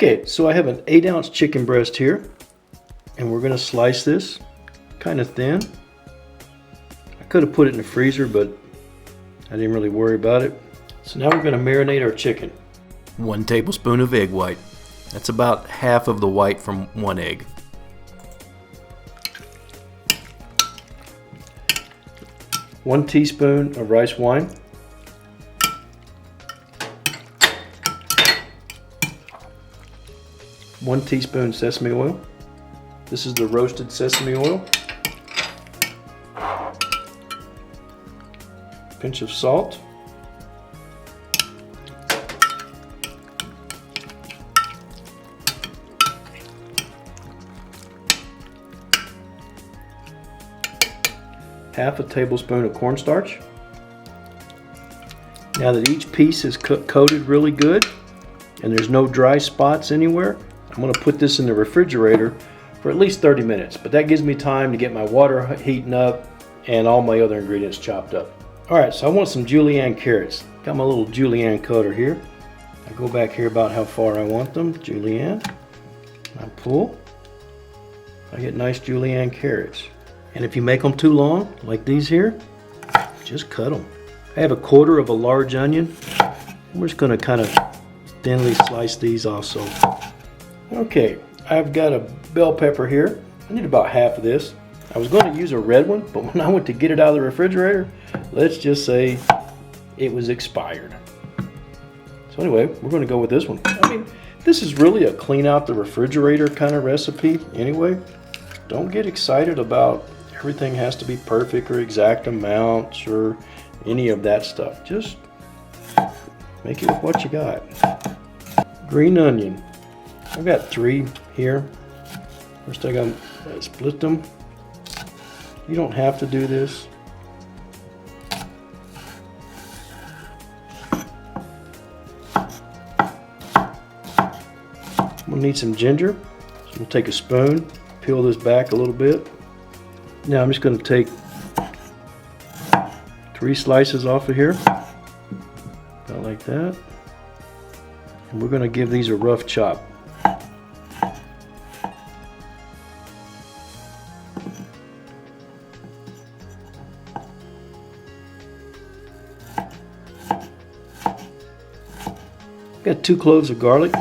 Okay, so I have an 8-ounce chicken breast here, and we're going to slice this kind of thin. I could have put it in the freezer, but I didn't really worry about it. So now we're going to marinate our chicken. 1 tablespoon of egg white. That's about half of the white from 1 egg. 1 teaspoon of rice wine. 1 teaspoon sesame oil. This is the roasted sesame oil. Pinch of salt. Half a tablespoon of cornstarch. Now that each piece is coated really good and there's no dry spots anywhere, I'm going to put this in the refrigerator for at least 30 minutes. But that gives me time to get my water heating up and all my other ingredients chopped up. Alright, so I want some julienne carrots. Got my little julienne cutter here. I go back here about how far I want them. Julienne. I pull. I get nice julienne carrots. And if you make them too long, like these here, just cut them. I have 1/4 of a large onion. We're just going to kind of thinly slice these also. Okay, I've got a bell pepper here. I need about half of this. I was going to use a red one, but when I went to get it out of the refrigerator, let's just say it was expired. So anyway, we're going to go with this one. I mean, this is really a clean out the refrigerator kind of recipe anyway. Don't get excited about everything has to be perfect or exact amounts or any of that stuff. Just make it with what you got. Green onion. I've got 3 here. First I got to split them. You don't have to do this. I'm going to need some ginger. So I'm going to take a spoon, peel this back a little bit. Now I'm just going to take 3 slices off of here, about like that. And we're going to give these a rough chop. Got 2 cloves of garlic,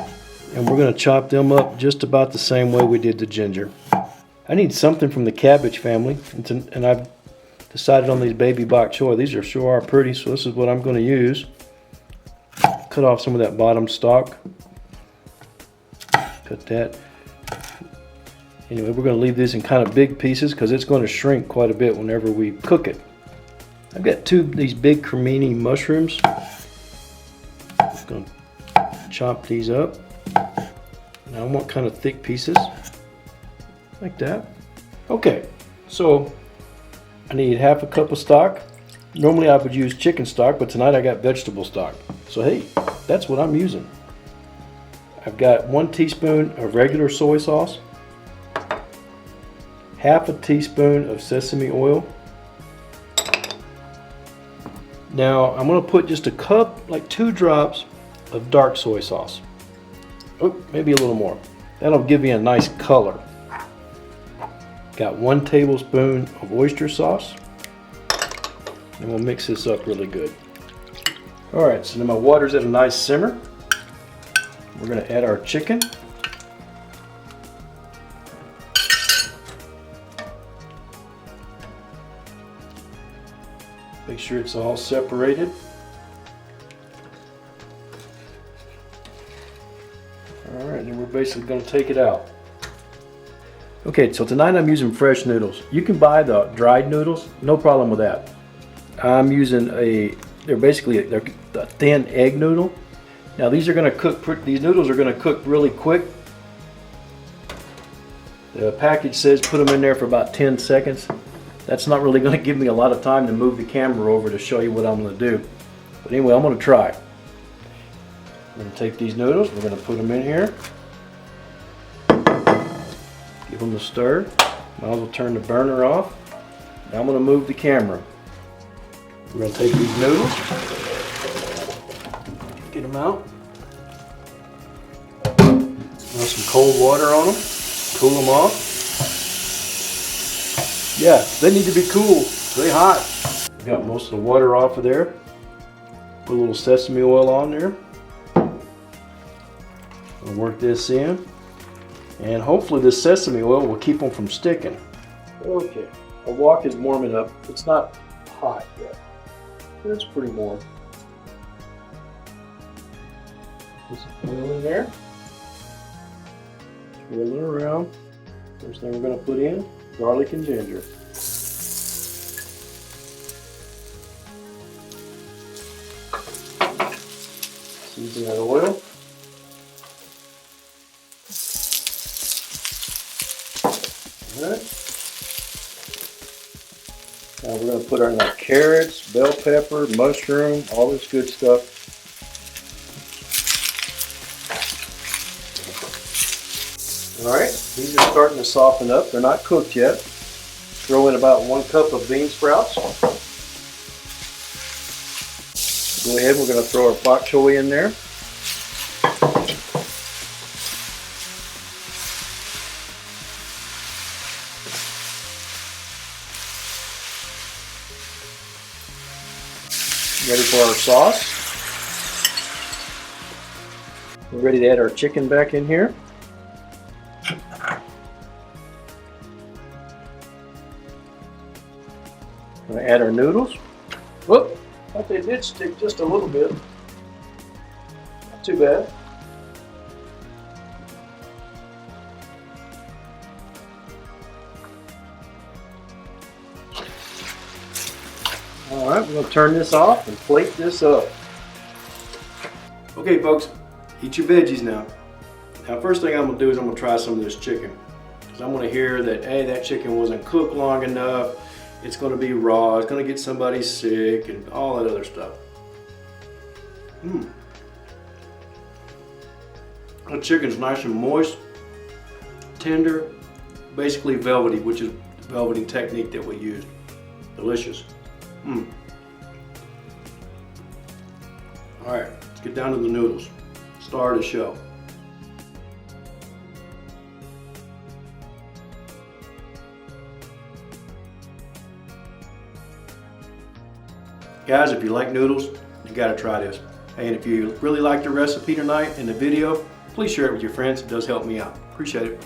and we're going to chop them up just about the same way we did the ginger. I need something from the cabbage family, and I've decided on these baby bok choy. These sure are pretty, so this is what I'm going to use. Cut off some of that bottom stalk. Cut that. Anyway, we're going to leave this in kind of big pieces because it's going to shrink quite a bit whenever we cook it. I've got 2 of these big cremini mushrooms. I'm going to chop these up. Now I want kind of thick pieces. Like that. Okay, so I need half a cup of stock. Normally I would use chicken stock, but tonight I got vegetable stock. So hey, that's what I'm using. I've got 1 teaspoon of regular soy sauce, half a teaspoon of sesame oil. Now I'm going to put just a cup, like 2 drops of dark soy sauce. Oh, maybe a little more. That'll give you a nice color. Got 1 tablespoon of oyster sauce, and we'll mix this up really good. Alright, so now my water's at a nice simmer. We're going to add our chicken. Make sure it's all separated. Alright, then we're basically going to take it out. Okay, so tonight I'm using fresh noodles. You can buy the dried noodles, no problem with that. I'm using they're a thin egg noodle. Now these are going to cook, these noodles are going to cook really quick. The package says put them in there for about 10 seconds. That's not really going to give me a lot of time to move the camera over to show you what I'm going to do. But anyway, I'm going to try. I'm going to take these noodles, we're going to put them in here. Give them a stir. Might as well turn the burner off. Now I'm going to move the camera. We're going to take these noodles, get them out. some cold water on them, cool them off. Yeah, they need to be cool. They hot. Got most of the water off of there. Put a little sesame oil on there. I'll work this in. And hopefully this sesame oil will keep them from sticking. Okay, our wok is warming up. It's not hot yet, but it's pretty warm. Put some oil in there. Swirl it around. First thing we're going to put in, garlic and ginger. Season that oil. Alright. Now we're going to put our carrots, bell pepper, mushroom, all this good stuff. Alright, these are starting to soften up. They're not cooked yet. Throw in about 1 cup of bean sprouts. Go ahead, we're going to throw our bok choy in there. Ready for our sauce. We're ready to add our chicken back in here. We're going to add our noodles. Whoop! I thought they did stick just a little bit. Not too bad. Alright, we're going to turn this off and plate this up. Okay folks, eat your veggies now. Now first thing I'm going to do is I'm going to try some of this chicken. Because I'm going to hear that, hey, that chicken wasn't cooked long enough. It's going to be raw, it's going to get somebody sick, and all that other stuff. The chicken's nice and moist, tender, basically velvety, which is the velveting technique that we used. Delicious. Alright, let's get down to the noodles. Star of the show. Guys, if you like noodles, you gotta try this. And if you really liked the recipe tonight and the video, please share it with your friends. It does help me out. Appreciate it.